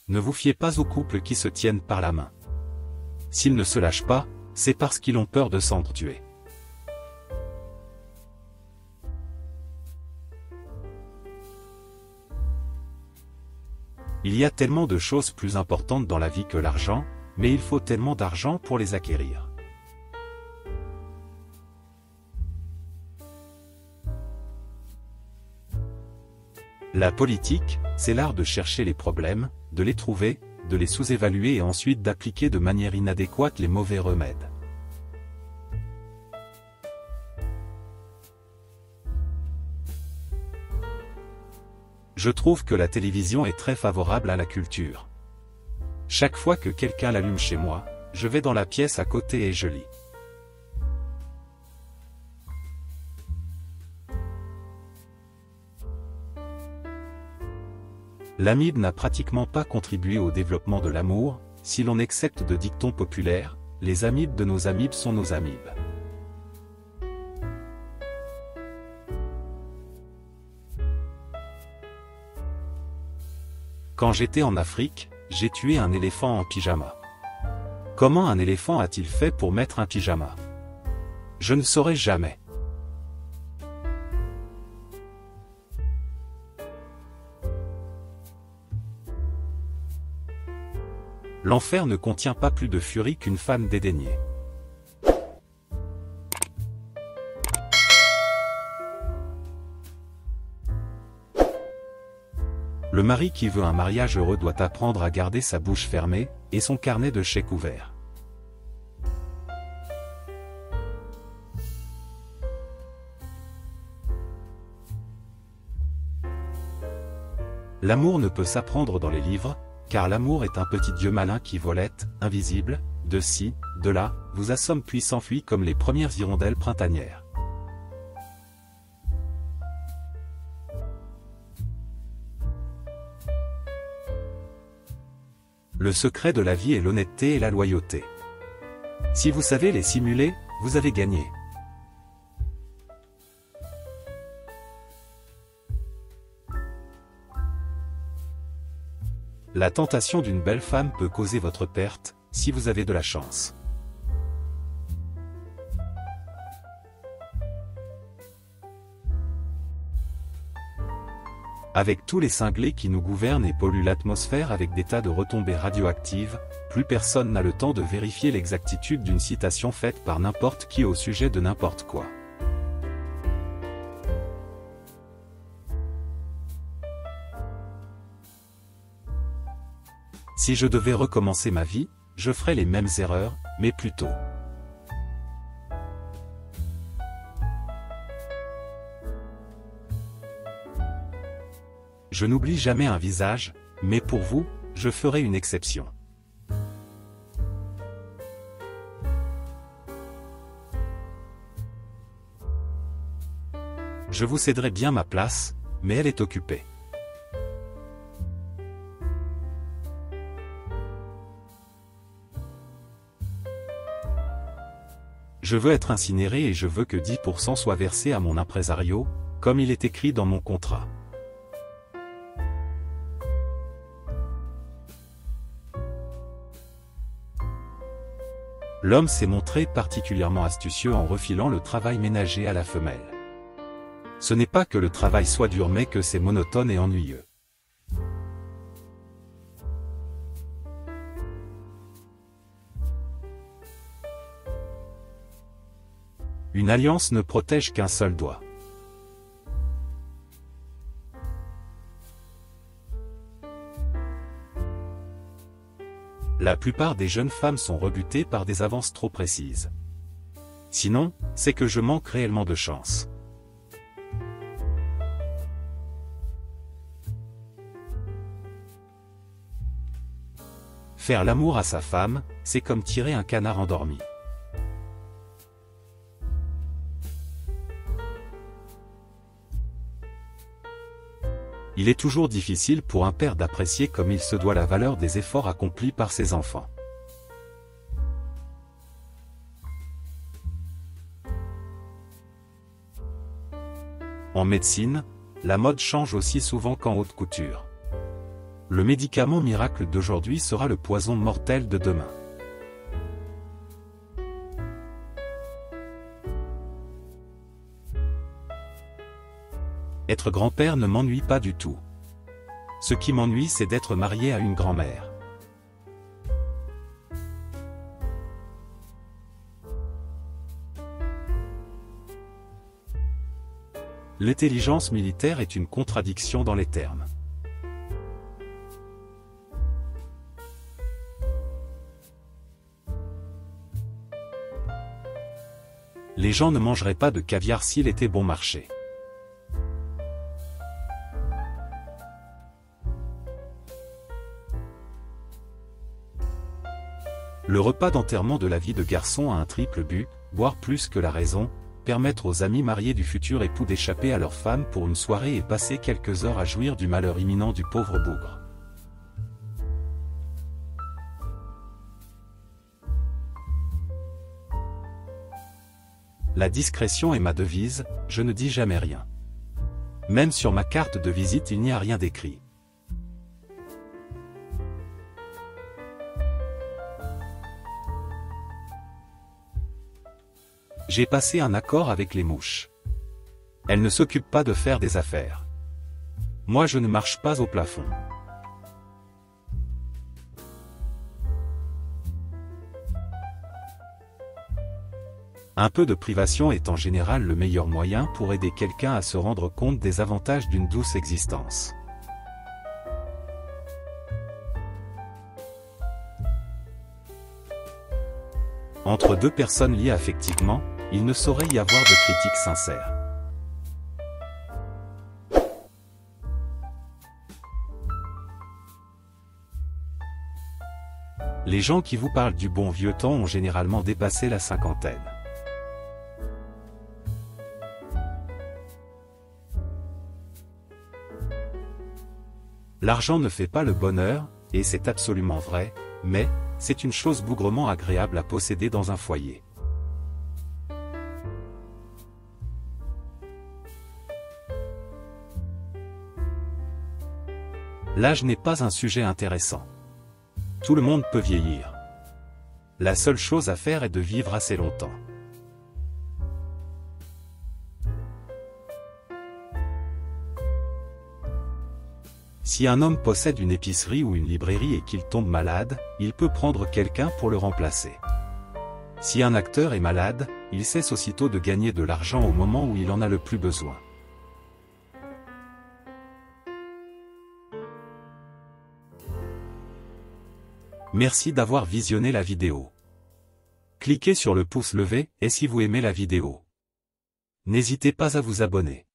Ne vous fiez pas aux couples qui se tiennent par la main. S'ils ne se lâchent pas, c'est parce qu'ils ont peur de s'entretuer. Il y a tellement de choses plus importantes dans la vie que l'argent, mais il faut tellement d'argent pour les acquérir. La politique, c'est l'art de chercher les problèmes, de les trouver, de les sous-évaluer et ensuite d'appliquer de manière inadéquate les mauvais remèdes. Je trouve que la télévision est très favorable à la culture. Chaque fois que quelqu'un l'allume chez moi, je vais dans la pièce à côté et je lis. L'amide n'a pratiquement pas contribué au développement de l'amour, si l'on accepte de dictons populaires, les amibes de nos amibes sont nos amibes. Quand j'étais en Afrique, j'ai tué un éléphant en pyjama. Comment un éléphant a-t-il fait pour mettre un pyjama? Je ne saurais jamais. L'enfer ne contient pas plus de furie qu'une femme dédaignée. Le mari qui veut un mariage heureux doit apprendre à garder sa bouche fermée, et son carnet de chèques ouvert. L'amour ne peut s'apprendre dans les livres, car l'amour est un petit dieu malin qui volette, invisible, de ci, de là, vous assomme puis s'enfuit comme les premières hirondelles printanières. Le secret de la vie est l'honnêteté et la loyauté. Si vous savez les simuler, vous avez gagné. La tentation d'une belle femme peut causer votre perte, si vous avez de la chance. Avec tous les cinglés qui nous gouvernent et polluent l'atmosphère avec des tas de retombées radioactives, plus personne n'a le temps de vérifier l'exactitude d'une citation faite par n'importe qui au sujet de n'importe quoi. Si je devais recommencer ma vie, je ferais les mêmes erreurs, mais plus tôt. Je n'oublie jamais un visage, mais pour vous, je ferai une exception. Je vous céderai bien ma place, mais elle est occupée. Je veux être incinéré et je veux que 10% soit versé à mon impresario, comme il est écrit dans mon contrat. L'homme s'est montré particulièrement astucieux en refilant le travail ménager à la femelle. Ce n'est pas que le travail soit dur mais que c'est monotone et ennuyeux. Une alliance ne protège qu'un seul doigt. La plupart des jeunes femmes sont rebutées par des avances trop précises. Sinon, c'est que je manque réellement de chance. Faire l'amour à sa femme, c'est comme tirer un canard endormi. Il est toujours difficile pour un père d'apprécier comme il se doit la valeur des efforts accomplis par ses enfants. En médecine, la mode change aussi souvent qu'en haute couture. Le médicament miracle d'aujourd'hui sera le poison mortel de demain. Être grand-père ne m'ennuie pas du tout. Ce qui m'ennuie, c'est d'être marié à une grand-mère. L'intelligence militaire est une contradiction dans les termes. Les gens ne mangeraient pas de caviar s'il était bon marché. Le repas d'enterrement de la vie de garçon a un triple but, boire plus que la raison, permettre aux amis mariés du futur époux d'échapper à leur femme pour une soirée et passer quelques heures à jouir du malheur imminent du pauvre bougre. La discrétion est ma devise, je ne dis jamais rien. Même sur ma carte de visite il n'y a rien d'écrit. J'ai passé un accord avec les mouches. Elles ne s'occupent pas de faire des affaires. Moi je ne marche pas au plafond. Un peu de privation est en général le meilleur moyen pour aider quelqu'un à se rendre compte des avantages d'une douce existence. Entre deux personnes liées affectivement, il ne saurait y avoir de critique sincère. Les gens qui vous parlent du bon vieux temps ont généralement dépassé la cinquantaine. L'argent ne fait pas le bonheur, et c'est absolument vrai, mais c'est une chose bougrement agréable à posséder dans un foyer. L'âge n'est pas un sujet intéressant. Tout le monde peut vieillir. La seule chose à faire est de vivre assez longtemps. Si un homme possède une épicerie ou une librairie et qu'il tombe malade, il peut prendre quelqu'un pour le remplacer. Si un acteur est malade, il cesse aussitôt de gagner de l'argent au moment où il en a le plus besoin. Merci d'avoir visionné la vidéo. Cliquez sur le pouce levé, et si vous aimez la vidéo, n'hésitez pas à vous abonner.